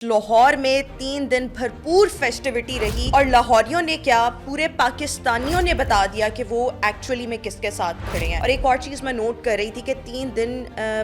لاہور میں 3 دن بھرپور فیسٹیوٹی رہی اور لاہوریوں نے کیا پورے پاکستانیوں نے بتا دیا کہ وہ ایکچولی میں کس کے ساتھ کھڑے ہیں. اور ایک اور چیز میں نوٹ کر رہی تھی کہ 3 دن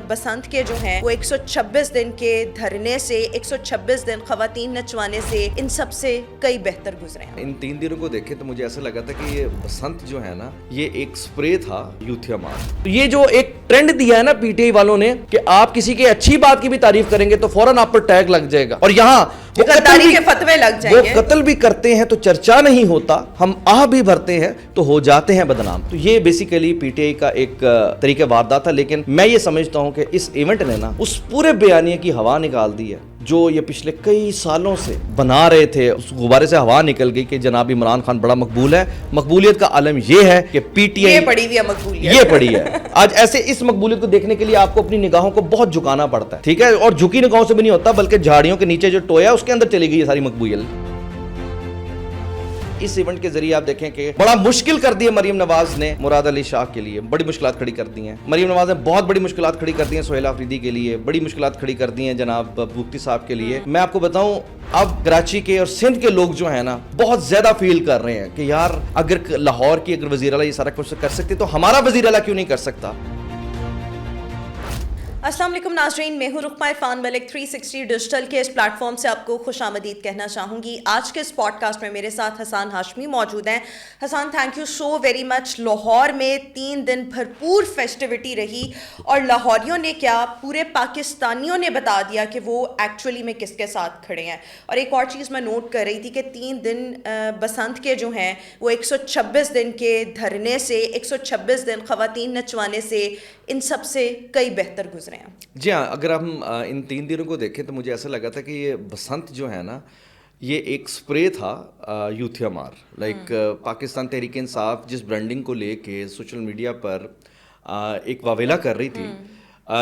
بسنت کے جو ہیں وہ 126 دن کے دھرنے سے 126 دن خواتین نچوانے سے ان سب سے کئی بہتر گزرے ہیں. ان 3 دنوں کو دیکھیں تو مجھے ایسا لگا تھا کہ یہ بسنت جو ہے نا یہ ایک سپرے تھا یوتھیا مارچ. یہ جو ایک ٹرینڈ دیا ہے نا پی ٹی آئی والوں نے کہ آپ کسی کی اچھی بات کی بھی تعریف کریں گے تو فوراً آپ پر ٹیگ لگ جائے گا, اور یہاں غداری کے فتوے لگ جائیں گے. وہ قتل بھی کرتے ہیں تو چرچا نہیں ہوتا, ہم آہ بھی بھرتے ہیں تو ہو جاتے ہیں بدنام. تو یہ بیسیکلی پی ٹی آئی کا ایک طریقہ واردات تھا, لیکن میں یہ سمجھتا ہوں کہ اس ایونٹ نے نا اس پورے بیانیے کی ہوا نکال دی ہے جو یہ پچھلے کئی سالوں سے بنا رہے تھے. اس غبارے سے ہوا نکل گئی کہ جناب عمران خان بڑا مقبول ہے. مقبولیت کا عالم یہ ہے کہ پی ٹی آئی یہ پڑی ہوئی ہے مقبولیت, یہ پڑی ہے. آج ایسے اس مقبولیت کو دیکھنے کے لیے آپ کو اپنی نگاہوں کو بہت جھکانا پڑتا ہے, ٹھیک ہے, اور جھکی نگاہوں سے بھی نہیں ہوتا بلکہ جھاڑیوں کے نیچے جو ٹویا اس کے اندر چلی گئی ہے ساری مقبولیت. اس ایونٹ کے ذریعے آپ دیکھیں کہ بڑا مشکل کر دی ہے مریم نواز نے مراد علی شاہ کے لیے, بڑی مشکلات کھڑی کر دی ہیں. مریم نواز نے بہت بڑی مشکلات کھڑی کر دی ہیں سہیل آفریدی کے لیے, بڑی مشکلات کھڑی کر دی ہیں جناب بھوکتی صاحب کے لیے. میں آپ کو بتاؤں اب کراچی کے اور سندھ کے لوگ جو ہیں نا بہت زیادہ فیل کر رہے ہیں کہ یار اگر لاہور کی اگر وزیر اعلیٰ یہ سارا کچھ کر سکتے تو ہمارا وزیر اعلیٰ کیوں نہیں کر سکتا. السلام علیکم ناظرین, میں ہوں رقمہ عرفان ملک. 360 ڈیجیٹل کے اس پلیٹ فارم سے آپ کو خوش آمدید کہنا چاہوں گی. آج کے اس پوڈ کاسٹ میں میرے ساتھ حسان ہاشمی موجود ہیں. Hassan, thank you so very much. Lahore میں 3 دن بھرپور فیسٹیوٹی رہی اور لاہوریوں نے کیا پورے پاکستانیوں نے بتا دیا کہ وہ ایکچولی میں کس کے ساتھ کھڑے ہیں. اور ایک اور چیز میں نوٹ کر رہی تھی کہ 3 دن بسنت کے جو ہیں وہ 126 دن کے دھرنے سے 126 دن خواتین نچوانے سے ان سب سے کئی بہتر گزرے. جی ہاں, اگر ہم ان 3 دنوں کو دیکھیں تو مجھے ایسا لگا تھا کہ یہ بسنت جو ہے نا یہ ایک سپرے تھا یوتھیا مار. لائک پاکستان تحریک انصاف جس برانڈنگ کو لے کے سوشل میڈیا پر ایک واویلا کر رہی تھی,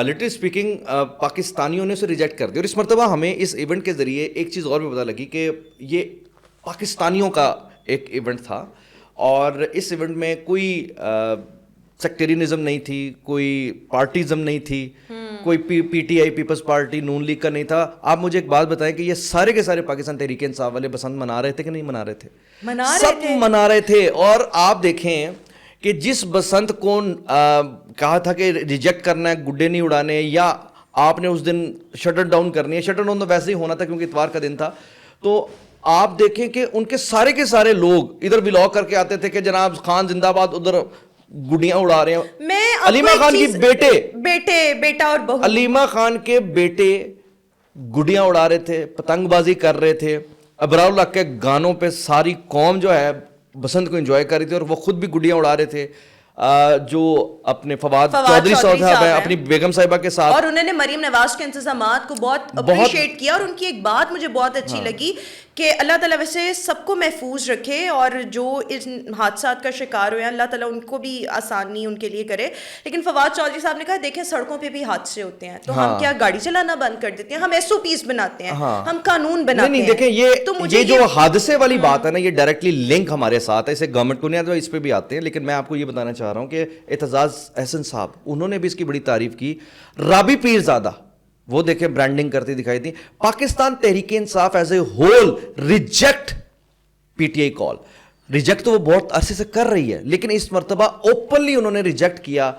لٹرلی اسپیکنگ پاکستانیوں نے اسے ریجیکٹ کر دیا. اور اس مرتبہ ہمیں اس ایونٹ کے ذریعے ایک چیز اور بھی پتہ لگی کہ یہ پاکستانیوں کا ایک ایونٹ تھا, اور اس ایونٹ میں کوئی سیکٹرینزم نہیں تھی, کوئی پارٹیزم نہیں تھی, کوئی P T I Peoples Party نون لیگ کا نہیں تھا. آپ مجھے ایک بات بتائیں کہ یہ سارے کے سارے پاکستان تحریک انصاف والے بسنت منا رہے تھے کہ نہیں منا رہے تھے؟ سب منا رہے تھے. اور آپ دیکھیں کہ جس بسنت کو کہا تھا کہ ریجیکٹ کرنا ہے, گڈے نہیں اڑانے, یا آپ نے اس دن شٹر ڈاؤن کرنی ہے, شٹر ڈاؤن تو ویسے ہی ہونا تھا کیونکہ اتوار کا دن تھا, تو آپ دیکھیں کہ ان کے سارے لوگ ادھر ولاگ کر کے آتے تھے کہ جناب خان زندہ باد, ادھر گڈیاں اڑا رہے ہیں. علیمہ خان کی بیٹا اور بہو, علیمہ خان کے بیٹے گڈیاں اڑا رہے تھے, پتنگ بازی کر رہے تھے. ابرار اللہ کے گانوں پہ ساری قوم جو ہے بسنت کو انجوائے کر رہی تھی, اور وہ خود بھی گڈیاں اڑا رہے تھے. جو اپنے فواد چودھری صاحب ہیں اپنی بیگم صاحبہ کے ساتھ, اور انہوں نے مریم نواز کے انتظامات کو بہت اپریشیٹ کیا. اور ان کی ایک بات مجھے بہت اچھی لگی کہ اللہ تعالیٰ ویسے سب کو محفوظ رکھے, اور جو ان حادثات کا شکار ہوئے ہیں اللہ تعالیٰ ان کو بھی آسانی ان کے لیے کرے. لیکن فواد چودھری صاحب نے کہا دیکھیں سڑکوں پہ بھی حادثے ہوتے ہیں, تو ہم کیا گاڑی چلانا بند کر دیتے ہیں؟ ہم ایس او پیز بناتے ہیں, ہم قانون بناتے ہیں. نہیں دیکھیں یہ جو حادثے والی بات ہے نا یہ ڈائریکٹلی لنک ہمارے ساتھ ہے, اسے گورنمنٹ کو نہیں آتا, اس پہ بھی آتے ہیں. لیکن میں آپ کو یہ بتانا چاہ رہا ہوں کہ اعتزاز احسن صاحب انہوں نے بھی اس کی بڑی تعریف کی. رابی پیرزادہ وہ دیکھیں برانڈنگ کرتی دکھائی تھی. Pakistan Tehreek Insaf as a whole reject P T I call. Reject تو وہ بہت عرصے سے کر رہی ہے, لیکن اس مرتبہ اوپنلی انہوں نے ریجیکٹ کیا.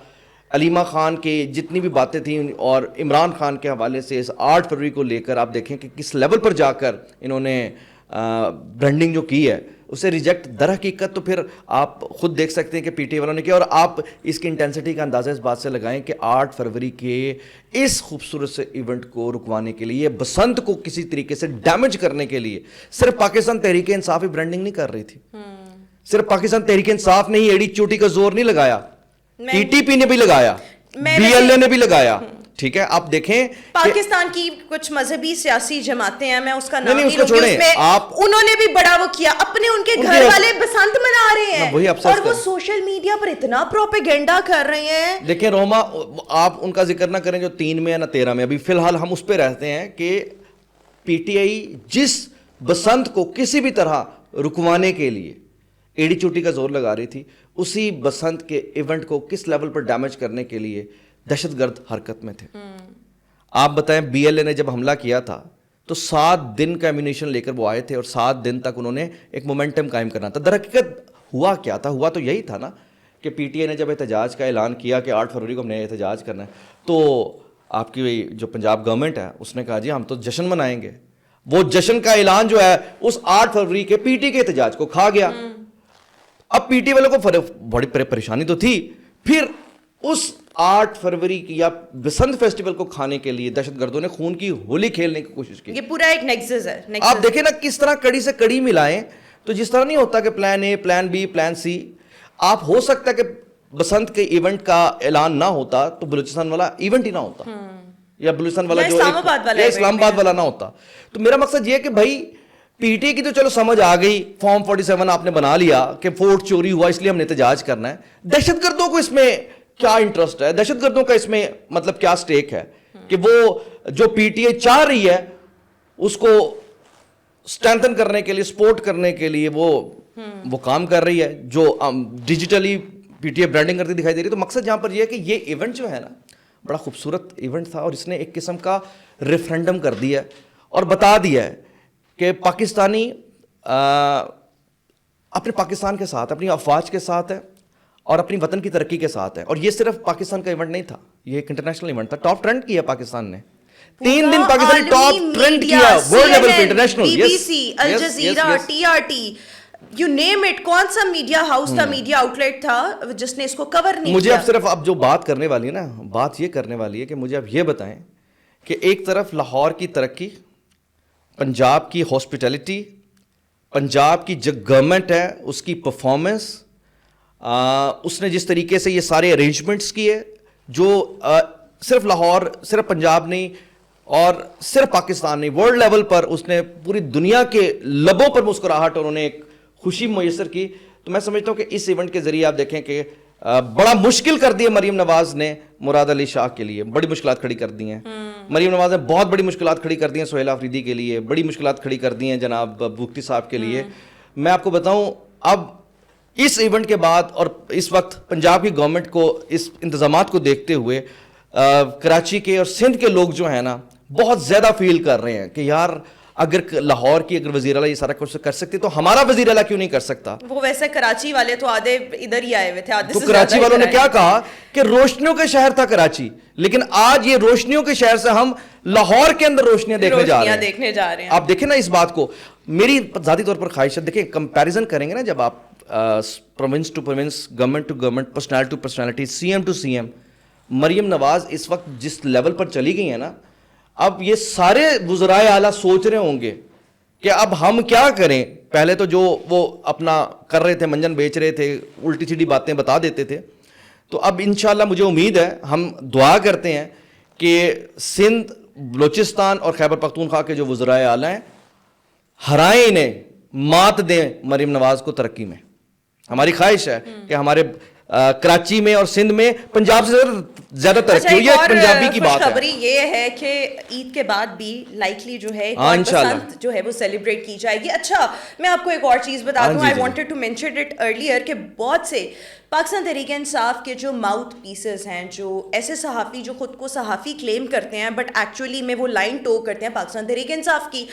علیمہ خان کے جتنی بھی باتیں تھیں اور عمران خان کے حوالے سے 8 فروری کو لے کر آپ دیکھیں کہ کس لیول پر جا کر انہوں نے برانڈنگ جو کی ہے اسے ریجیکٹ. در حقیقت تو پھر آپ خود دیکھ سکتے ہیں کہ پی ٹی آئی والوں نے کیا, اور آپ اس کی انٹینسٹی کا اندازہ اس بات سے لگائیں کہ 8 فروری کے اس خوبصورت سے ایونٹ کو رکوانے کے لیے, بسنت کو کسی طریقے سے ڈیمیج کرنے کے لیے صرف پاکستان تحریک انصاف ہی برانڈنگ نہیں کر رہی تھی, صرف پاکستان تحریک انصاف نے ہی ایڑی چوٹی کا زور نہیں لگایا, ٹی ٹی پی نے بھی لگایا, بی ایل اے نے بھی لگایا. ٹھیک ہے, آپ دیکھیں پاکستان کی کچھ مذہبی سیاسی جماعتیں ہیں, میں اس کا نام نہیں لوں گی, اس میں انہوں نے بھی بڑا وہ کیا, اپنے ان کے گھر والے بسنت منا رہے ہیں اور وہ سوشل میڈیا پر اتنا پروپیگنڈا کر رہے ہیں. دیکھیں روما, آپ ان کا ذکر نہ کریں جو 3 میں یا نہ 13 میں, ابھی فی الحال ہم اس پہ رہتے ہیں کہ پی ٹی آئی جس بسنت کو کسی بھی طرح رکوانے کے لیے ایڑی چوٹی کا زور لگا رہی تھی, اسی بسنت کے ایونٹ کو کس لیول پر ڈیمیج کرنے کے لیے دہشت گرد حرکت میں تھے. آپ بتائیں بی ایل اے نے جب حملہ کیا تھا تو 7 دن کا ایمونیشن لے کر وہ آئے تھے اور 7 دن تک انہوں نے ایک مومنٹم قائم کرنا تھا. در حقیقت ہوا کیا تھا؟ ہوا تو یہی تھا نا کہ پی ٹی آئی نے جب احتجاج کا اعلان کیا کہ 8 فروری کو ہم نے احتجاج کرنا ہے, تو آپ کی جو پنجاب گورنمنٹ ہے اس نے کہا جی ہم تو جشن منائیں گے. وہ جشن کا اعلان جو ہے اس 8 فروری کے پی ٹی کے احتجاج کو کھا گیا. اب پی ٹی والوں کو بڑی پریشانی تو تھی. پھر اس 8 فروری کی یا بسنت فیسٹیول کو کھانے کے لیے دہشت گردوں نے خون کی ہولی کھیلنے کی کوشش کی. یہ پورا ایک نیکسس ہے. آپ دیکھیں نا کس طرح کڑی سے کڑی ملائیں. تو جس طرح نہیں ہوتا کہ plan a, plan be, plan سی, آپ ہو سکتا ہے کہ بسنت کے ایونٹ کا اعلان نہ ہوتا تو بلوچستان والا ایونٹ ہی نہ ہوتا, یا بلوچستان والا جو اسلام آباد والا نہ ہوتا. تو میرا مقصد یہ ہے کہ بھائی پی ٹی کی تو چلو سمجھ آ گئی, فارم 47 آپ نے بنا لیا کہ فورٹ چوری ہوا اس لیے ہم نے احتجاج کرنا ہے. دہشت گردوں کو اس میں کیا انٹرسٹ ہے؟ دہشت گردوں کا اس میں مطلب کیا سٹیک ہے کہ وہ جو پی ٹی آئی چاہ رہی ہے اس کو اسٹرینتھن کرنے کے لیے, سپورٹ کرنے کے لیے وہ کام کر رہی ہے, جو ڈیجیٹلی پی ٹی آئی برانڈنگ کرتی دکھائی دے رہی ہے. تو مقصد یہاں پر یہ ہے کہ یہ ایونٹ جو ہے نا بڑا خوبصورت ایونٹ تھا, اور اس نے ایک قسم کا ریفرینڈم کر دیا ہے اور بتا دیا ہے کہ پاکستانی اپنے پاکستان کے ساتھ, اپنی افواج کے ساتھ ہے اور اپنی وطن کی ترقی کے ساتھ ہے. اور یہ صرف پاکستان کا ایونٹ نہیں تھا, یہ ایک انٹرنیشنل ایونٹ تھا. ٹاپ ٹرینڈ کیا پاکستان نے, 3 دن پاکستانی ٹاپ ٹرینڈ کیا ورلڈ لیول پہ international. B B C, Al Jazeera, T R T, you name it. کون سا میڈیا ہاؤس تھا, میڈیا آؤٹ لیٹ تھا جس نے اس کو کور نہیں کیا؟ مجھے اب صرف اب جو بات کرنے والی ہے نا, بات یہ کرنے والی ہے کہ مجھے اب یہ بتائیں کہ ایک طرف لاہور کی ترقی, پنجاب کی ہاسپٹیلٹی, پنجاب کی جو گورنمنٹ ہے اس کی پرفارمنس, اس نے جس طریقے سے یہ سارے ارینجمنٹس کیے جو صرف لاہور, صرف پنجاب نہیں اور صرف پاکستان نہیں, ورلڈ لیول پر اس نے پوری دنیا کے لبوں پر مسکراہٹ اور انہوں نے ایک خوشی میسر کی. تو میں سمجھتا ہوں کہ اس ایونٹ کے ذریعے آپ دیکھیں کہ بڑا مشکل کر دیا مریم نواز نے مراد علی شاہ کے لیے, بڑی مشکلات کھڑی کر دی ہیں. مریم نواز نے بہت بڑی مشکلات کھڑی کر دی ہیں سہیل آفریدی کے لیے, بڑی مشکلات کھڑی کر دی ہیں جناب بھوکتی صاحب کے لیے. میں آپ کو بتاؤں اب اس ایونٹ کے بعد اور اس وقت پنجاب کی گورنمنٹ کو اس انتظامات کو دیکھتے ہوئے کراچی کے اور سندھ کے لوگ جو ہیں نا بہت زیادہ فیل کر رہے ہیں کہ یار اگر لاہور کی اگر وزیر اعلیٰ یہ سارا کچھ کر سکتے تو ہمارا وزیر اعلیٰ کیوں نہیں کر سکتا؟ وہ ویسے کراچی والے تو آدھے ادھر ہی آئے ہوئے تھے, آدھے تو کراچی والوں نے کیا کہا کہ روشنیوں کا شہر تھا کراچی, لیکن آج یہ روشنیوں کے شہر سے ہم لاہور کے اندر روشنیاں دیکھنے جا رہے ہیں. آپ دیکھیں نا اس بات کو, میری ذاتی طور پر خواہش ہے, دیکھیں کمپیریزن کریں گے نا جب آپ province to province, government to government, personality to personality, C M to C M, Maryam Nawaz اس وقت جس لیول پر چلی گئی ہیں نا, اب یہ سارے وزرائے اعلیٰ سوچ رہے ہوں گے کہ اب ہم کیا کریں. پہلے تو جو وہ اپنا کر رہے تھے, منجن بیچ رہے تھے, الٹی سیدھی باتیں بتا دیتے تھے, تو اب انشاءاللہ مجھے امید ہے, ہم دعا کرتے ہیں کہ سندھ, بلوچستان اور خیبر پختونخوا کے جو وزرائے اعلیٰ ہیں ہرائیں انہیں, مات دیں مریم نواز کو ترقی میں. ہماری خواہش ہے کہ ہمارے کراچی میں اور سندھ میں پنجاب سے زیادہ ترقی ہوئی ہے. پنجابی کی بات ہے. خبری یہ ہے کہ عید کے بعد بھی لائکلی جو ہے بسنت جو ہے وہ سیلیبریٹ کی جائے گی. اچھا میں آپ کو ایک اور چیز بتا دوں, I wanted to mention it earlier, کہ بہت سے پاکستان تحریک انصاف کے جو ماؤتھ پیسز ہیں, جو ایسے صحافی جو خود کو صحافی کلیم کرتے ہیں بٹ ایکچولی میں وہ لائن ٹو کرتے ہیں پاکستان تحریک انصاف کی,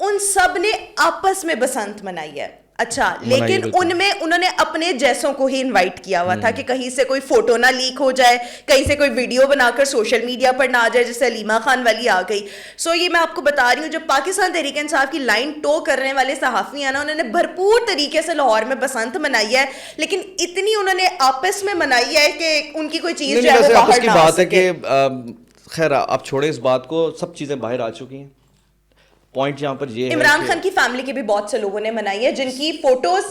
ان سب نے آپس میں بسنت منائی ہے. اچھا لیکن ان میں انہوں نے اپنے جیسوں کو ہی انوائٹ کیا ہوا تھا کہ کہیں سے کوئی فوٹو نہ لیک ہو جائے, کہیں سے کوئی ویڈیو بنا کر سوشل میڈیا پر نہ آ جائے جیسے علیمہ خان والی آ گئی. سو یہ میں آپ کو بتا رہی ہوں, جب پاکستان تحریک انصاف کی لائن ٹو کرنے والے صحافی ہیں نا, انہوں نے بھرپور طریقے سے لاہور میں بسنت منائی ہے, لیکن اتنی انہوں نے آپس میں منائی ہے کہ ان کی کوئی چیز جو ہے وہ باہر نہ آ سکے. خیر آپ چھوڑیں اس بات کو, سب چیزیں باہر آ چکی ہیں. پوائنٹ یہاں پر یہ ہے عمران خان کی فیملی کے بھی بہت سے لوگوں نے منائی ہے جن کی فوٹوز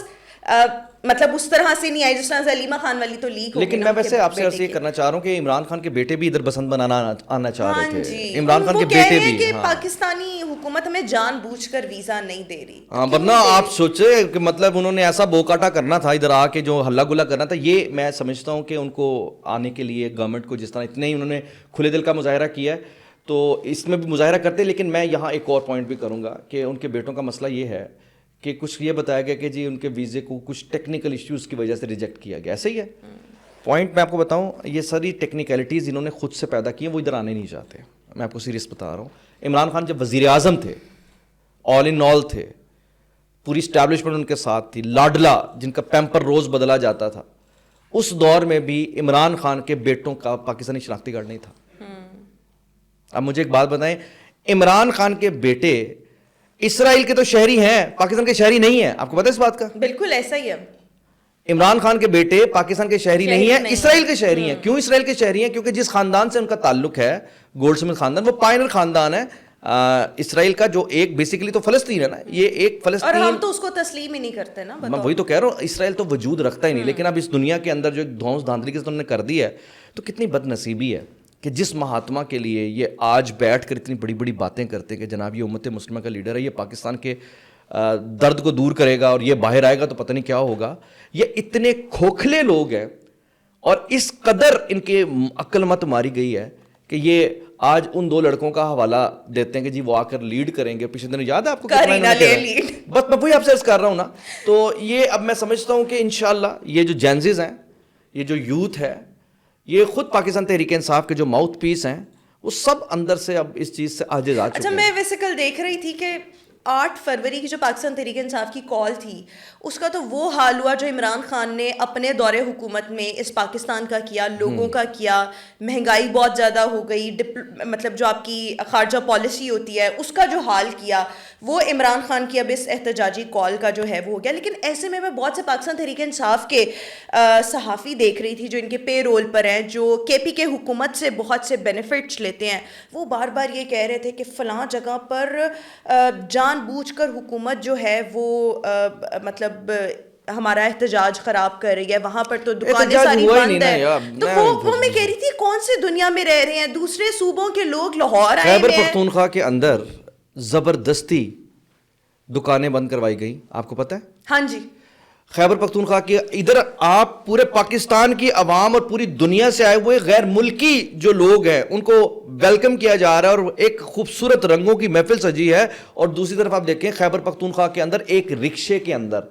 مطلب اس طرح سے نہیں آئی جس طرح سے علیمہ خان والی تو لیک ہو گئی. لیکن میں ویسے آپ سے یہ کرنا چاہ رہا ہوں کہ عمران خان کے بیٹے بھی ادھر بسنت بنانا آنا چاہ رہے تھے. عمران خان کے بیٹے بھی, کہ پاکستانی حکومت ہمیں جان بوجھ کر ویزا نہیں دے رہی. ہاں ورنہ آپ سوچے کہ مطلب انہوں نے ایسا بوکاٹا کرنا تھا ادھر آ کے, جو ہلا گلا کرنا تھا. یہ میں سمجھتا ہوں کہ ان کو آنے کے لیے گورنمنٹ کو جس طرح اتنے ہی انہوں نے کھلے دل کا مظاہرہ کیا ہے تو اس میں بھی مظاہرہ کرتے. لیکن میں یہاں ایک اور پوائنٹ بھی کروں گا کہ ان کے بیٹوں کا مسئلہ یہ ہے کہ کچھ یہ بتایا گیا کہ جی ان کے ویزے کو کچھ ٹیکنیکل ایشوز کی وجہ سے ریجیکٹ کیا گیا. ایسا ہی ہے پوائنٹ. میں آپ کو بتاؤں, یہ ساری ٹیکنیکلٹیز انہوں نے خود سے پیدا کی ہیں, وہ ادھر آنے نہیں چاہتے. میں آپ کو سیریس بتا رہا ہوں. इमरान खान जब वजीर आज़म थे, ऑल इन ऑल थे, पूरी स्टैब्लिशमेंट उनके साथ थी, लाडला जिनका पैम्पर रोज बदला जाता था, उस दौर में भी इमरान खान के बेटों का पाकिस्तानी शनाख्ती कार्ड नहीं था। अब मुझे एक बात बताएं, इमरान खान के बेटे इसराइल के तो शहरी हैं, पाकिस्तान के शहरी नहीं है, आपको पता है इस बात का? बिल्कुल ऐसा ही है। इमरान खान के बेटे पाकिस्तान के शहरी नहीं है, इसराइल के शहरी हैं। क्यों इसराइल के शहरी हैं? क्योंकि जिस खानदान से उनका ताल्लुक है, गोल्डस्मिथ खानदान, वो पायनर खानदान है इसराइल का, जो एक बेसिकली तो फलस्तीन है ना, ये एक और फलस्तीन, हम तो उसको तस्लीम ही नहीं करते ना, मैं वही तो कह रहा हूँ, इसराइल तो वजूद रखता ही नहीं। लेकिन अब इस दुनिया के अंदर जो धौंस धांधली के उन्होंने कर दी है, तो कितनी बदनसीबी है कि जिस महात्मा के लिए ये आज बैठ कर इतनी बड़ी बड़ी बातें करते हैं कि जनाब ये उम्मत मुस्लिमा का लीडर है, ये पाकिस्तान के दर्द को दूर करेगा और ये बाहर आएगा तो पता नहीं क्या होगा, ये इतने खोखले लोग हैं और इस कदर इनके अक्लमत मारी गई है कि ये आज उन दो लड़कों का हवाला देते हैं कि जी वो आकर लीड करेंगे। पिछले दिन याद है आपको? करीना ले लीड। बस मैं वही आपसे अर्ज कर रहा हूँ ना। तो ये अब मैं समझता हूँ कि इंशाल्लाह ये जो जेंजिस हैं, ये जो यूथ है, ये खुद पाकिस्तान तहरीक इंसाफ के जो माउथ पीस हैं, वो सब अंदर से अब इस चीज़ से आजिज़ आ चुके अच्छा, हैं। मैं वैसे कल देख रही थी कि 8 फरवरी की जो पाकिस्तान तहरीक इंसाफ की कॉल थी, उसका तो वो हाल हुआ जो इमरान खान ने अपने दौरे हुकूमत में इस पाकिस्तान का किया, लोगों का किया। महंगाई बहुत ज़्यादा हो गई, मतलब जो आपकी खारजा पॉलिसी होती है उसका जो हाल किया, वो इमरान खान की अब इस एहतजाजी कॉल का जो है वो हो गया। लेकिन ऐसे में मैं बहुत से पाकिस्तान तहरीक इंसाफ के सहाफ़ी देख रही थी जो इनके पे रोल पर हैं, जो केपी के हुकूमत से बहुत से बेनिफिट्स लेते हैं। वो बार बार ये कह रहे थे कि फ़लाँ जगह पर जानबूझकर हुकूमत जो है वो मतलब हमारा एहतजाज खराब कर रही है, वहां पर तो दुकानें सारी बंद है। तो वो मैं कह रही थी कौन सी दुनिया में रह रहे हैं, दूसरे सूबों के लोग लाहौर आए खैबर हुए हैं। पख्तूनख्वा के अंदर जबरदस्ती दुकानें बंद करवाई गई, आपको पता है? हाँ जी, खैबर पख्तूनख्वा के इधर आप पूरे पाकिस्तान की आवाम और पूरी दुनिया से आए हुए गैर मुल्की जो लोग हैं उनको वेलकम किया जा रहा है और एक खूबसूरत रंगों की महफिल सजी है। और दूसरी तरफ आप देखें खैबर पख्तूनख्वा के अंदर एक रिक्शे के अंदर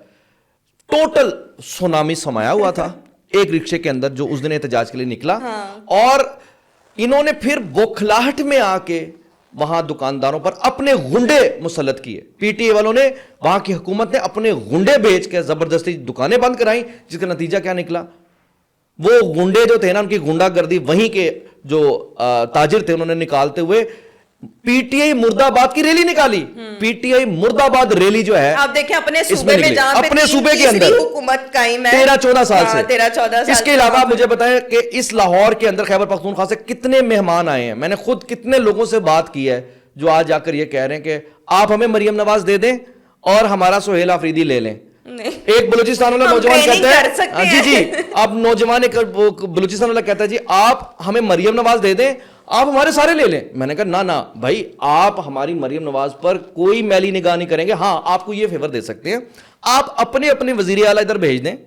टोटल सुनामी समाया हुआ था, एक रिक्शे के अंदर जो उस दिन एहतजाज के लिए निकला। और इन्होंने फिर बौखलाहट में आके वहां दुकानदारों पर अपने गुंडे मुसल्लत किए। पीटीए वालों ने, वहां की हुकूमत ने अपने गुंडे बेच के जबरदस्ती दुकानें बंद कराई, जिसका नतीजा क्या निकला? वो गुंडे जो थे ना, उनकी गुंडागर्दी वहीं के जो ताजिर थे उन्होंने निकालते हुए पीटीआई मुर्दाबाद की रैली निकाली। पीटीआई मुर्दाबाद रैली जो है, आप देखें अपने सूबे में, जहां पे अपने सूबे के अंदर हुकूमत कायम है 13-14 साल से। 13-14 साल। इसके अलावा मुझे बताएं कि इस लाहौर के अंदर खैबर पख्तूनख्वा से कितने मेहमान आए हैं। मैंने खुद कितने लोगों से बात की है जो आज आकर ये कह रहे हैं कि आप हमें मरियम नवाज दे दें और हमारा सोहेल आफरीदी ले लें। एक बलूचिस्तान वाला नौजवान कहता है, जी जी, अब नौजवान एक बलूचिस्तान वाला कहता है जी आप हमें मरियम नवाज दे दें, आप हमारे सारे ले लें। मैंने कहा ना ना भाई, आप हमारी मरियम नवाज पर कोई मैली निगाह नहीं करेंगे। हाँ, आपको ये फेवर दे सकते हैं, आप अपने अपने वजीर आला इधर भेज दें,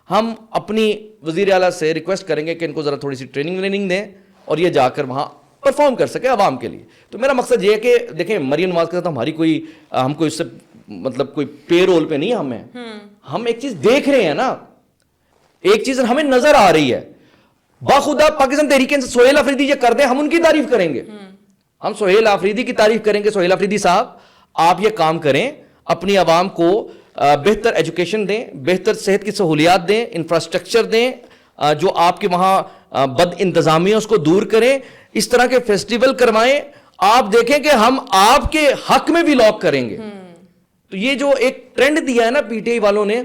हम अपनी वजीर आला से रिक्वेस्ट करेंगे कि इनको जरा थोड़ी सी ट्रेनिंग दें और ये जाकर वहां परफॉर्म कर सके आवाम के लिए। तो मेरा मकसद ये है कि देखें, मरियम नवाज के साथ हमारी कोई, हम कोई उससे मतलब कोई पे रोल पे नहीं, हम एक चीज देख रहे हैं ना, एक चीज हमें नजर आ रही है। बाखुदा पाकिस्तान तहरीक इंसाफ सोहेल आफरीदी ये कर दे, हम उनकी तारीफ करेंगे, हम सोहेल आफरीदी की तारीफ करेंगे। सोहेल आफरीदी साहब, आप ये काम करें, अपनी आवाम को बेहतर एजुकेशन दें, बेहतर सेहत की सहूलियात दें, इंफ्रास्ट्रक्चर दें, जो आपके वहां बद इंतजामी है उसको दूर करें, इस तरह के फेस्टिवल करवाएं। आप देखें कि हम आपके हक में भी लॉक करेंगे। तो ये जो एक ट्रेंड दिया है ना पीटीआई वालों ने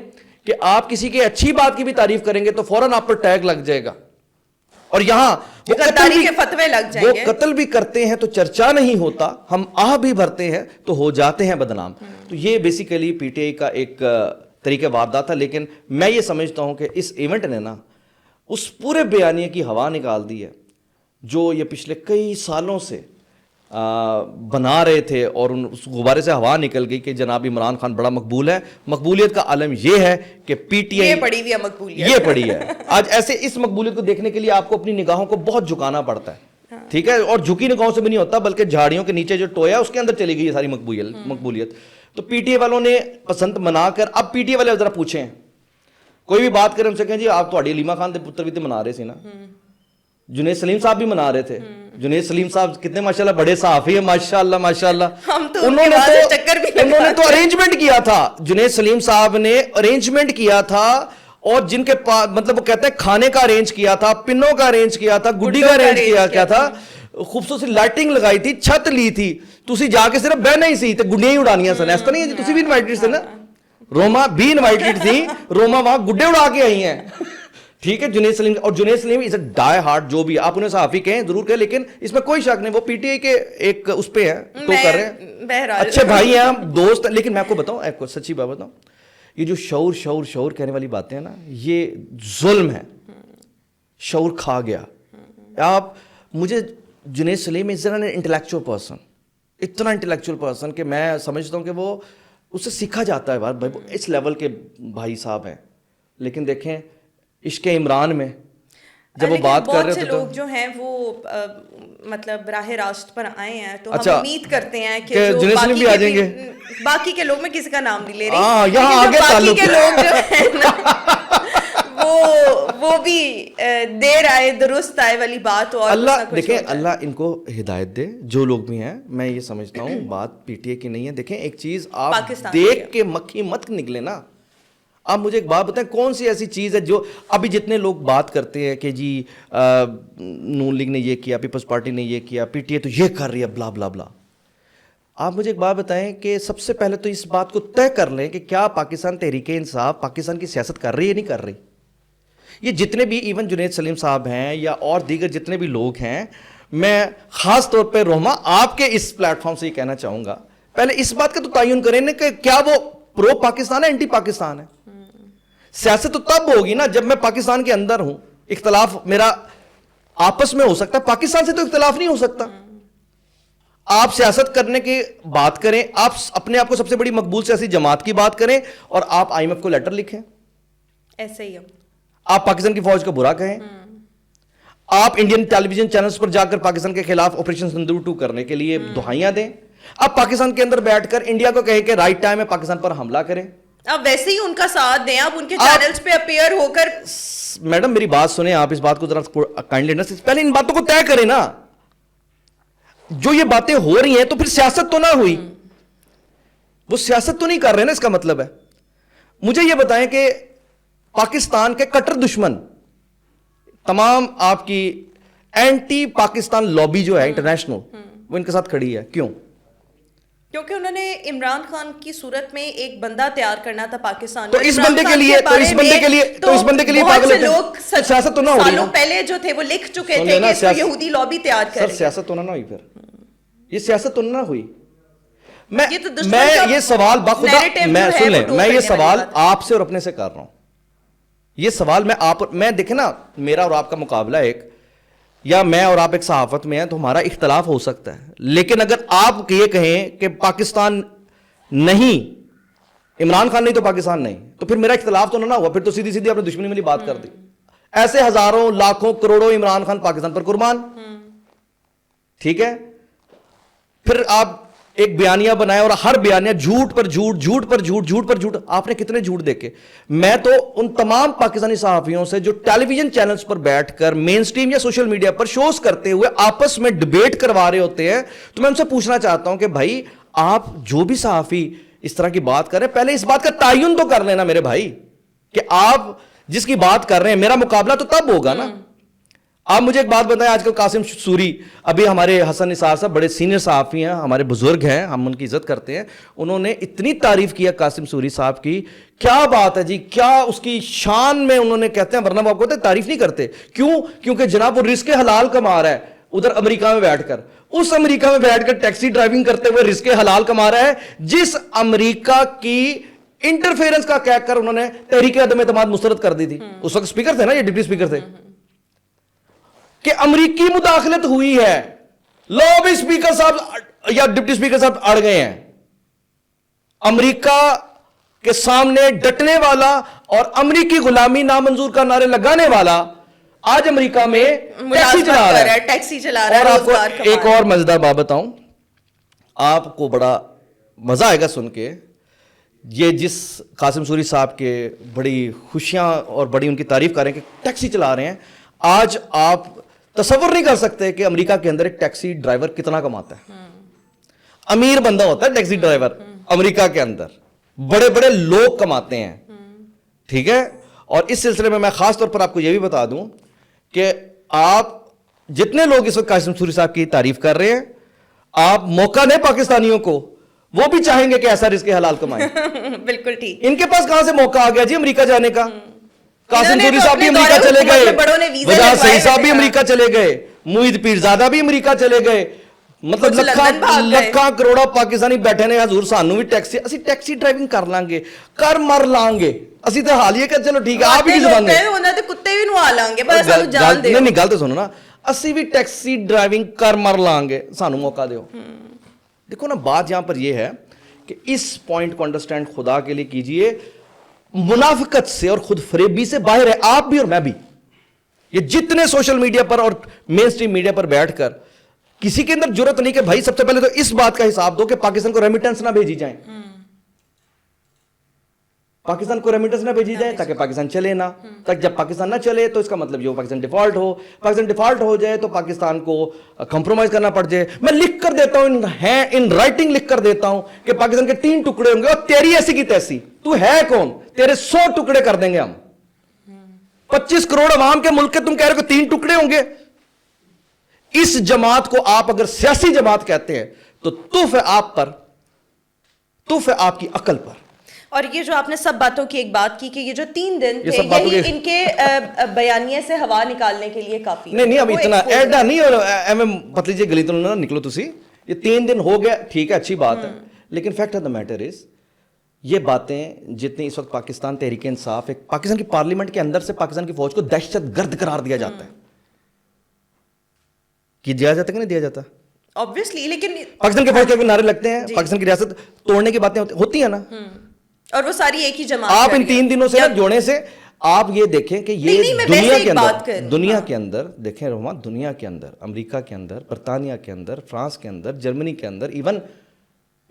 कि आप किसी की अच्छी बात की भी तारीफ करेंगे तो फौरन आप पर टैग लग जाएगा, और यहां वो गद्दारी के फतवे लग जाएंगे। वो कत्ल भी करते हैं तो चर्चा नहीं होता, हम आह भी भरते हैं तो हो जाते हैं बदनाम। तो ये बेसिकली पीटीआई का एक तरीके वारदात था। लेकिन मैं ये समझता हूं कि इस इवेंट ने ना उस पूरे बयानिए की हवा निकाल दी है जो ये पिछले कई सालों से बना रहे थे, और उस गुब्बारे से हवा निकल गई कि जनाब इमरान खान बड़ा मकबूल है। मकबूलियत का आलम यह है कि पीटीआई ये पड़ी हुई है मकबूलियत, ये पड़ी है। आज ऐसे इस मकबूलियत को देखने के लिए आपको अपनी निगाहों को बहुत झुकाना पड़ता है, ठीक है, और झुकी निगाहों से भी नहीं होता, बल्कि झाड़ियों के नीचे जो टोया उसके अंदर चली गई सारी मकबूलियत। तो पीटीआई वालों ने पसंद मनाकर, अब पीटीआई वाले जरा पूछें, कोई भी बात करें उनसे कहें जी आप तो अलीमा खान के पुत्र भी तो मना रहे थे ना, जुनेद सलीम साहब भी मना रहे थे। जुनेद सलीम साहब कितने माशाल्लाह बड़े सहाफ़ी हैं, माशाल्लाह माशाल्लाह। हम तो उन्होंने चक्कर भी उन्होंने तो अरेंजमेंट किया था, जुनेद सलीम साहब ने अरेंजमेंट किया था, और जिनके पास मतलब वो कहते हैं खाने का अरेंज किया था, पिनों का अरेंज किया था, गुड्डी का अरेंज किया था, खूबसूरत लाइटिंग लगाई थी, छत ली थी, तुसी जाके सिर्फ बहना ही सी ते गुड्डियां ही उड़ानियां सन। ऐसा नहीं है जी, तुसी भी इनवाइटेड थे ना, रोमा भी इनवाइटेड थी, रोमा वहां गुड्डे उड़ा के आई हैं। ठीक है, जुनेद सलीम, और Junaid Saleem is a die hard, जो भी आप उन्हें सहाफी कहें जरूर कहें, लेकिन इसमें कोई शक नहीं, वो पीटीआई के एक उस पे है, तो कर रहे हैं, अच्छे भाई हैं, हम दोस्त हैं। लेकिन मैं आपको बताऊं, आपको सच्ची बात बताऊं, ये जो शऊर शऊर शऊर कहने वाली बातें हैं ना, ये जुल्म है, शऊर खा गया। आप मुझे Junaid Saleem is an intellectual person, इतना इंटेलेक्चुअल पर्सन कि मैं समझता हूं कि वो उससे सीखा जाता है बात, भाई इस लेवल के भाई साहब हैं। लेकिन देखें इश्क इमरान में जब वो बात कर रहे थे, लोग जो हैं वो मतलब राह रास्त पर आए हैं, तो अच्छा, हम उम्मीद करते हैं कि जुनेद सलीम भी आ जाएंगे। बाकी के लोग, मैं किसी का नाम नहीं ले रही, यहाँ आगे बाकी के लोग जो है ना वो भी देर आए दुरुस्त आए वाली बात। और अल्लाह देखें, अल्लाह इनको हिदायत दे, जो लोग भी हैं। मैं ये समझता हूँ बात पीटीए की नहीं है। देखें एक चीज आप देख के मक्खी मत निकले ना। आप मुझे एक बात बताएं, कौन सी ऐसी चीज़ है जो अभी जितने लोग बात करते हैं कि जी नून लीग ने ये किया, पीपल्स पार्टी ने ये किया, पीटीए तो ये कर रही है, ब्ला ब्ला ब्ला। आप मुझे एक बात बताएं कि सबसे पहले तो इस बात को तय कर लें कि क्या पाकिस्तान तहरीक इंसाफ पाकिस्तान की सियासत कर रही है, नहीं कर रही। ये जितने भी इवन जुनेद सलीम साहब हैं या और दीगर जितने भी लोग हैं, मैं ख़ास तौर पर रोमा आपके इस प्लेटफॉर्म से ये कहना चाहूँगा, पहले इस बात का तो तयन करें ना कि क्या वो प्रो पाकिस्तान है, एंटी पाकिस्तान है। सियासत तो तब होगी ना जब मैं पाकिस्तान के अंदर हूं, इख्तलाफ मेरा आपस में हो सकता है, पाकिस्तान से तो इख्तलाफ नहीं हो सकता। आप सियासत करने की बात करें, आप अपने आप को सबसे बड़ी मकबूल सियासी जमात की बात करें, और आप आईएमएफ को लेटर लिखें, ऐसे ही आप पाकिस्तान की फौज का बुरा कहें, आप इंडियन टेलीविजन चैनल्स पर जाकर पाकिस्तान के खिलाफ ऑपरेशन सिंदूर 2 करने के लिए दुहाइयां दें, आप पाकिस्तान के अंदर बैठकर इंडिया को कहें कि राइट टाइम है पाकिस्तान पर हमला करें, आप वैसे ही उनका साथ दें, आप उनके चैनल्स पे अपीयर होकर। मैडम मेरी बात सुने, आप इस बात को जरा काइंडली ना, पहले इन बातों को तय करें ना। जो ये बातें हो रही हैं तो फिर सियासत तो ना हुई, वो सियासत तो नहीं कर रहे ना, इसका मतलब है। मुझे ये बताएं कि पाकिस्तान के कट्टर दुश्मन, तमाम आपकी एंटी पाकिस्तान लॉबी जो है इंटरनेशनल, वो इनके साथ खड़ी है। क्यों? क्योंकि उन्होंने इमरान खान की सूरत में एक बंदा तैयार करना था पाकिस्तान तो में। इस बंदे के लिए पागल लोग सियासत तो ना हो रही ना, पहले जो थे वो लिख चुके थे कि इसको यहूदी लॉबी तैयार कर। सियासत तो ना हुई, फिर ये सियासत तो ना हुई। मैं ये ये सवाल बाखुदा, मैं सुन लें, मैं ये सवाल आपसे और अपने से कर रहा हूं। ये सवाल मैं देखे ना, मेरा और आपका मुकाबला एक, या मैं और आप एक सहाफत में हैं तो हमारा इख्तलाफ हो सकता है, लेकिन अगर आप ये कहें कि पाकिस्तान नहीं, इमरान खान नहीं तो पाकिस्तान नहीं, तो फिर मेरा इख्तलाफ तो ना हुआ, फिर तो सीधी सीधी आपने दुश्मनी वाली बात कर दी। ऐसे हजारों लाखों करोड़ों इमरान खान पाकिस्तान पर कुर्बान, ठीक है। फिर आप एक बयानिया बनाया और हर बयानिया झूठ पर झूठ, झूठ पर झूठ, झूठ पर झूठ। आपने कितने झूठ देखे? मैं तो उन तमाम पाकिस्तानी सहाफियों से जो टेलीविजन चैनल्स पर बैठकर मेन स्ट्रीम या सोशल मीडिया पर शोज करते हुए आपस में डिबेट करवा रहे होते हैं, तो मैं उनसे पूछना चाहता हूं कि भाई आप जो भी सहाफी इस तरह की बात कर रहे हैं, पहले इस बात का तयन तो कर लेना मेरे भाई कि आप जिसकी बात कर रहे हैं, मेरा मुकाबला तो तब होगा ना। आप मुझे एक बात बताएं, आजकल कासिम सूरी, अभी हमारे हसन निसार साहब बड़े सीनियर सहाफ़ी हैं, हमारे बुजुर्ग हैं, हम उनकी इज्जत करते हैं, उन्होंने इतनी तारीफ किया कासिम सूरी साहब की, क्या बात है जी, क्या उसकी शान में उन्होंने कहते हैं, वरना वो आपको तारीफ नहीं करते। क्यों? क्योंकि जनाब वो रिस्क हलाल कमा रहा है उधर अमेरिका में बैठकर, उस अमेरिका में बैठकर टैक्सी ड्राइविंग करते हुए रिस्क हलाल कमा रहा है, जिस अमेरिका की इंटरफेरेंस का कहकर उन्होंने तहरीक अदम एतमाद मुस्तरद कर दी थी। उस वक्त स्पीकर थे ना, ये डिप्टी स्पीकर थे, कि अमरीकी मुदाखलत हुई है, लो भी स्पीकर साहब या डिप्टी स्पीकर साहब अड़ गए हैं। अमरीका के सामने डटने वाला और अमरीकी गुलामी नामंजूर का नारे लगाने वाला आज अमरीका में टैक्सी चला रहा है, टैक्सी चला रहा है। और आपको एक और मजेदार बात बताऊं, आपको बड़ा मजा आएगा सुन के, ये जिस कासिम सूरी साहब के बड़ी खुशियां और बड़ी उनकी तारीफ कर रहे हैं कि टैक्सी चला रहे हैं, आज आप तसव्वुर नहीं कर सकते कि अमेरिका के अंदर एक टैक्सी ड्राइवर कितना कमाता है। अमीर बंदा होता है टैक्सी ड्राइवर अमेरिका के अंदर, बड़े बड़े लोग कमाते हैं, ठीक है। और इस सिलसिले में मैं खास तौर पर आपको यह भी बता दूं कि आप जितने लोग इस वक्त कासिम सूरी साहब की तारीफ कर रहे हैं, आप मौका दें पाकिस्तानियों को, वो भी चाहेंगे कि ऐसा रिस्क हलाल कमाएं। बिल्कुल ठीक। इनके पास कहां से मौका आ गया जी अमेरिका जाने का? कासिम इन्होंने सूरी तो साहब भी अपने अमेरिका दौरे चले हुकूमत गए, में बड़ों ने वीज़े वजाद लगवाए सही साहब भी थे। अमेरिका चले गए, मुईद पीरजादा भी अमेरिका चले गए, मतलब कुछ लंदन भाग गए। ਲੱਖਾਂ ਕਰੋੜਾ ਪਾਕਿਸਤਾਨੀ ਬੈਠੇ ਨੇ, ਹਜ਼ੂਰ ਸਾਨੂੰ ਵੀ ਟੈਕਸੀ, ਅਸੀਂ ਟੈਕਸੀ ਡਰਾਈਵਿੰਗ ਕਰ ਲਾਂਗੇ, ਕਰ ਮਰ ਲਾਂਗੇ, ਅਸੀਂ ਤਾਂ ਹਾਲ ਹੀ ਕਿ ਚਲੋ ਠੀਕ ਹੈ ਆਪ ਹੀ ਜ਼ਬਾਨ ਨੇ ਉਹਨਾਂ ਦੇ ਕੁੱਤੇ ਵੀ ਨਵਾ ਲਾਂਗੇ, ਬਸ ਸਾਨੂੰ ਜਾਣ ਦਿਓ। ਨਹੀਂ ਨਹੀਂ ਗੱਲ ਤਾਂ ਸੁਣੋ ਨਾ, ਅਸੀਂ ਵੀ ਟੈਕਸੀ ਡਰਾइविंग कर मर लाएंगे, ਸਾਨੂੰ मौका दो। देखो ना, बात यहां पर यह है कि इस पॉइंट को अंडरस्टैंड खुदा के लिए कीजिए, मुनाफिकत से और खुद फरेबी से बाहर है आप भी और मैं भी। ये जितने सोशल मीडिया पर और मेन स्ट्रीम मीडिया पर बैठकर किसी के अंदर जरूरत नहीं कि भाई सबसे पहले तो इस बात का हिसाब दो कि पाकिस्तान को रेमिटेंस ना भेजी जाए, पाकिस्तान को रेमिटेंस ना भेजी जाए ताकि पाकिस्तान चले ना, तक जब पाकिस्तान ना चले तो इसका मतलब ये हो पाकिस्तान डिफॉल्ट हो, पाकिस्तान डिफॉल्ट हो जाए तो पाकिस्तान को कंप्रोमाइज करना पड़ जाए। मैं लिख कर देता हूं, इन राइटिंग लिख कर देता हूं कि पाकिस्तान के 3 टुकड़े होंगे और तेरी ऐसी की तैसी, तू है कौन, तेरे 100 टुकड़े कर देंगे हम। 25 करोड़ अवाम के मुल्क के तुम कह रहे हो 3 टुकड़े होंगे। इस जमात को आप अगर सियासी जमात कहते हैं तो तुफ है आप पर, तुफ है आपकी अकल पर। और ये जो आपने सब बातों की एक बात की कि ये जो 3 दिन ये थे सब बातों यही के- इनके बयानिए से हवा निकालने के लिए काफी है। नहीं अब वो इतना expose एडा है। नहीं, और एवं पतली जी गली तो ना निकलो तुसी, ये 3 दिन हो गया, ठीक है अच्छी बात है, लेकिन fact of the matter is ये बातें जितनी इस वक्त पाकिस्तान तहरीक इंसाफ, एक पाकिस्तान की पार्लियामेंट के अंदर से पाकिस्तान की फौज को दहशतगर्द करार दिया जाता है, कि दिया जाता कि नहीं दिया जाता? ऑब्वियसली, लेकिन पाकिस्तान के फौज के नारे लगते हैं, पाकिस्तान की रियासत तोड़ने की बातें होती है ना, और वो सारी एक ही जमात आप कर इन रही 3 है। दिनों से ना जोड़ने से आप ये देखें कि ये नहीं, मैं दुनिया वैसे के एक बात कर अंदर, रही हूं, दुनिया हाँ। के अंदर देखें रोमा, दुनिया के अंदर, अमेरिका के अंदर, बरतानिया के अंदर, फ्रांस के अंदर, जर्मनी के अंदर, इवन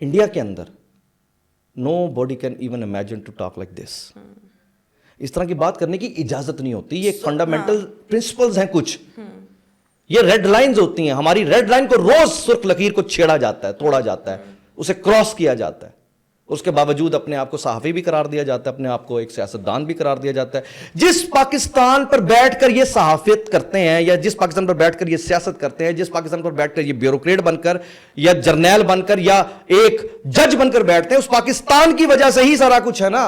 इंडिया के अंदर, nobody can even imagine to talk like this. इस तरह की बात करने की इजाजत नहीं होती। ये फंडामेंटल प्रिंसिपल्स हैं कुछ, ये रेड लाइंस होती हैं। हमारी रेड लाइन को रोज सुर्ख लकीर को छेड़ा जाता है, तोड़ा जाता है, उसे क्रॉस किया जाता है। उसके बावजूद अपने आप को सहाफ़ी भी करार दिया जाता है, अपने आप को एक सियासतदान भी करार दिया जाता है। जिस पाकिस्तान पर बैठकर ये सहाफियत करते हैं, या जिस पाकिस्तान पर बैठकर ये सियासत करते हैं, जिस पाकिस्तान पर बैठकर ये ब्यूरोक्रेट बनकर या जर्नैल बनकर या एक जज बनकर बैठते हैं, उस पाकिस्तान की वजह से ही सारा कुछ है ना।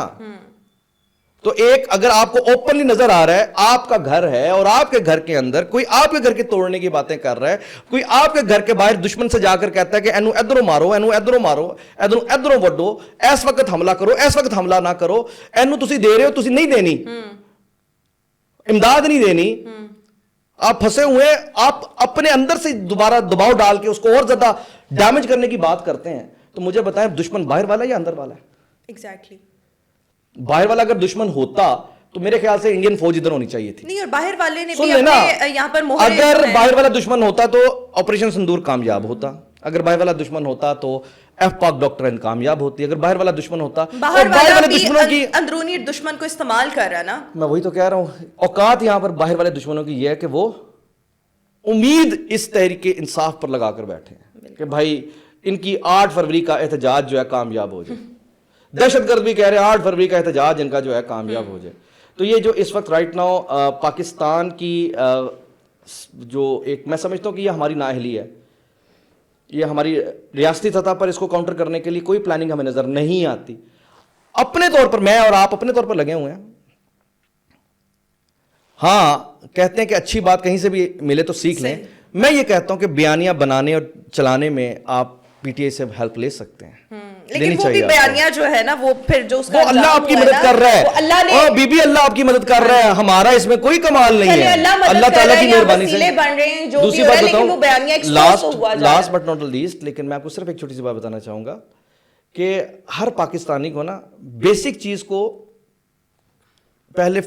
तो एक अगर आपको ओपनली नजर आ रहा है, आपका घर है और आपके घर के अंदर कोई आपके घर के तोड़ने की बातें कर रहा है, कोई आपके घर के बाहर दुश्मन से जाकर कहता है कि एनू इधरों मारो, एनू इधरों मारो, एनू इधरों वड्डो, इस वक्त हमला करो, इस वक्त हमला ना करो, एनू तुसी दे रहे हो, तुसी नहीं देनी, इमदाद नहीं देनी, आप फंसे हुए, आप अपने अंदर से दोबारा दबाव डाल के उसको और ज्यादा डैमेज करने की बात करते हैं। तो मुझे बताएं, दुश्मन बाहर वाला है या अंदर वाला है? एग्जैक्टली। बाहर वाला अगर दुश्मन होता तो मेरे ख्याल से इंडियन फौज इधर होनी चाहिए थी। नहीं, और बाहर वाले ने सुन भी लेना, अपने यहाँ पर मोहरे अगर जो हैं- बाहर वाला दुश्मन होता तो ऑपरेशन सिंदूर कामयाब होता, अगर बाहर वाला दुश्मन होता तो एफ-पाक डॉक्ट्रिन कामयाब होती, अगर बाहर वाला दुश्मन होता बाहर और बाहर वाला वाले भी दुश्मनों की, अंदरूनी दुश्मन को इस्तेमाल कर रहा है ना। मैं वही तो कह रहा हूं, औकात यहां पर बाहर वाले दुश्मनों की यह है कि वो उम्मीद इस तहरीक इंसाफ पर लगाकर बैठे हैं कि भाई इनकी 8 फरवरी का एहतजाज जो है कामयाब हो जाए। दहशतगर्द भी कह रहे हैं 8 फरवरी का एहतजाज इनका जो है कामयाब हो जाए। तो ये जो इस वक्त राइट नाउ पाकिस्तान की जो एक, मैं समझता हूँ कि ये हमारी नाअहली है, ये हमारी रियासती सतह पर इसको काउंटर करने के लिए कोई प्लानिंग हमें नजर नहीं आती। अपने तौर पर मैं और आप अपने तौर पर लगे हुए हैं। हाँ, कहते हैं कि अच्छी बात कहीं से भी मिले तो सीख लें। मैं ये कहता हूं कि बयानियां बनाने और चलाने में आप पीटीआई से हेल्प ले सकते हैं, लेकिन वो भी बयानिया जो है ना, वो फिर जो उसका वो अल्लाह अंजाम आपकी हुआ मदद ना, कर रहा है, वो अल्लाह ने, और बीबी अल्लाह आपकी मदद कर रहा है, हमारा इसमें कोई कमाल नहीं चलिए, है, अल्लाह मदद अल्लाह कर ताला रहा की है, या मेहरबानी वसीले से। बन रहे हैं, जो दूसरी भी हो रहा बात है, लेकिन वो बयानिया बताऊं, expose हुआ जा रहा है। लास्ट बट नॉट लीस्ट, लेकिन मैं आपको सिर्फ एक छोटी सी बात बताना चाहूंगा कि हर पाकिस्तानी को ना बेसिक चीज को पहले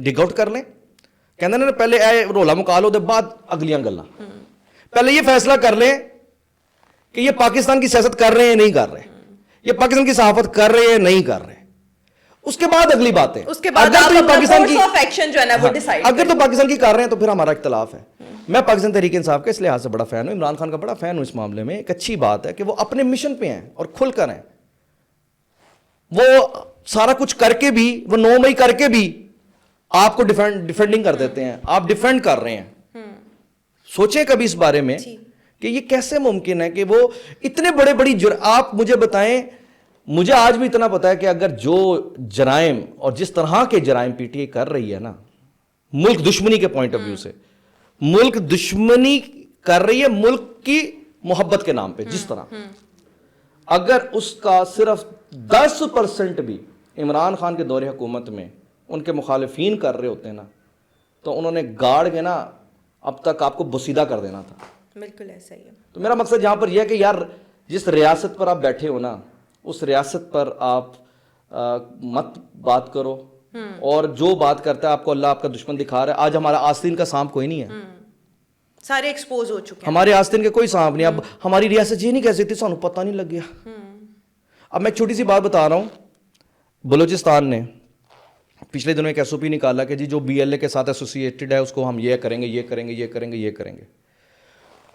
डिग आउट कर लें। कहते ना पहले ए रोला मुका लो, बाद अगलियां गल्लां। पहले ये फैसला कर लें कि ये पाकिस्तान की सियासत कर रहे हैं नहीं कर रहे, ये पाकिस्तान की सहाफत कर रहे हैं नहीं कर रहे, उसके बाद अगली बात है। उसके बाद अगर आप तो ये अपना पाकिस्तान course of action जो है ना वो हाँ, decide अगर तो पाकिस्तान की कर रहे हैं तो फिर हमारा इख्तलाफ है। میں پاکستان تحریک انصاف کا اس لحاظ سے بڑا فین ہوں, عمران خان کا بڑا فین ہوں اس معاملے میں. ایک اچھی بات ہے کہ وہ اپنے مشن پہ ہیں اور کھل کر ہیں. وہ سارا کچھ کر کے بھی, وہ 9 مئی کر کے بھی آپ کو ڈیفینڈنگ کر دیتے ہیں, آپ ڈیفینڈ کر رہے ہیں. سوچیں کبھی اس بارے میں کہ یہ کیسے ممکن ہے کہ وہ اتنے بڑی آپ مجھے بتائیں. مجھے آج بھی اتنا پتا ہے کہ اگر جو جرائم اور جس طرح کے جرائم پی ٹی آئی کر رہی ہے نا, ملک دشمنی کے پوائنٹ آف ویو سے ملک دشمنی کر رہی ہے ملک کی محبت کے نام پہ, جس طرح اگر اس کا صرف 10% بھی عمران خان کے دور حکومت میں ان کے مخالفین کر رہے ہوتے ہیں نا, تو انہوں نے گاڑ کے نا اب تک آپ کو بسیدہ کر دینا تھا. بالکل ایسا ہی ہے. تو میرا مقصد یہاں پر یہ ہے کہ یار جس ریاست پر آپ بیٹھے ہو نا, اس ریاست پر آپ مت بات کرو, اور جو بات کرتا ہے آپ کو اللہ آپ کا دشمن دکھا رہا ہے. آج ہمارا آستین کا سانپ کوئی نہیں ہے, سارے ایکسپوز ہو چکے ہیں. ہمارے آستین کے کوئی سانپ نہیں. اب ہماری ریاست یہ نہیں کہہ سکتی سانو پتہ نہیں لگ گیا. اب میں چھوٹی سی بات بتا رہا ہوں. بلوچستان نے پچھلے دنوں ایک ایس او پی نکالا کہ جی جو بی ایل اے کے ساتھ ایسوسیٹڈ ہے اس کو ہم یہ کریں گے, یہ کریں گے, یہ کریں گے, یہ کریں گے.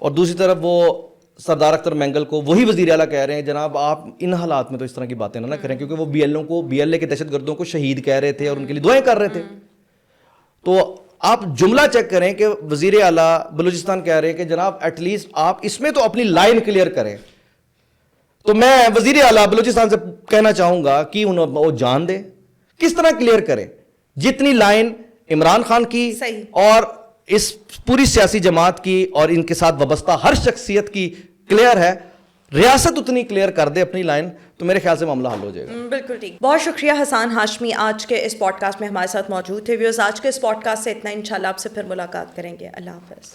اور دوسری طرف وہ سردار اختر مینگل کو وہی وزیر اعلیٰ کہہ رہے ہیں جناب آپ ان حالات میں تو اس طرح کی باتیں نہ کریں, کیونکہ وہ بی ایل اے کے دہشت گردوں کو شہید کہہ رہے تھے اور ان کے لیے دعائیں کر رہے تھے. تو آپ جملہ چیک کریں کہ وزیر اعلیٰ بلوچستان کہہ رہے ہیں کہ جناب ایٹ لیسٹ آپ اس میں تو اپنی لائن کلیئر کریں. تو میں وزیر اعلیٰ بلوچستان سے کہنا چاہوں گا کہ وہ جان دے کس طرح کلیئر کرے. جتنی لائن عمران خان کی اور اس پوری سیاسی جماعت کی اور ان کے ساتھ وابستہ ہر شخصیت کی کلیئر ہے, ریاست اتنی کلیئر کر دے اپنی لائن, تو میرے خیال سے معاملہ حل ہو جائے گا. بالکل ٹھیک. بہت شکریہ حسان ہاشمی آج کے اس پوڈ کاسٹ میں ہمارے ساتھ موجود تھے. ویورز آج کے اس پوڈ کاسٹ سے اتنا, انشاءاللہ آپ سے پھر ملاقات کریں گے. اللہ حافظ.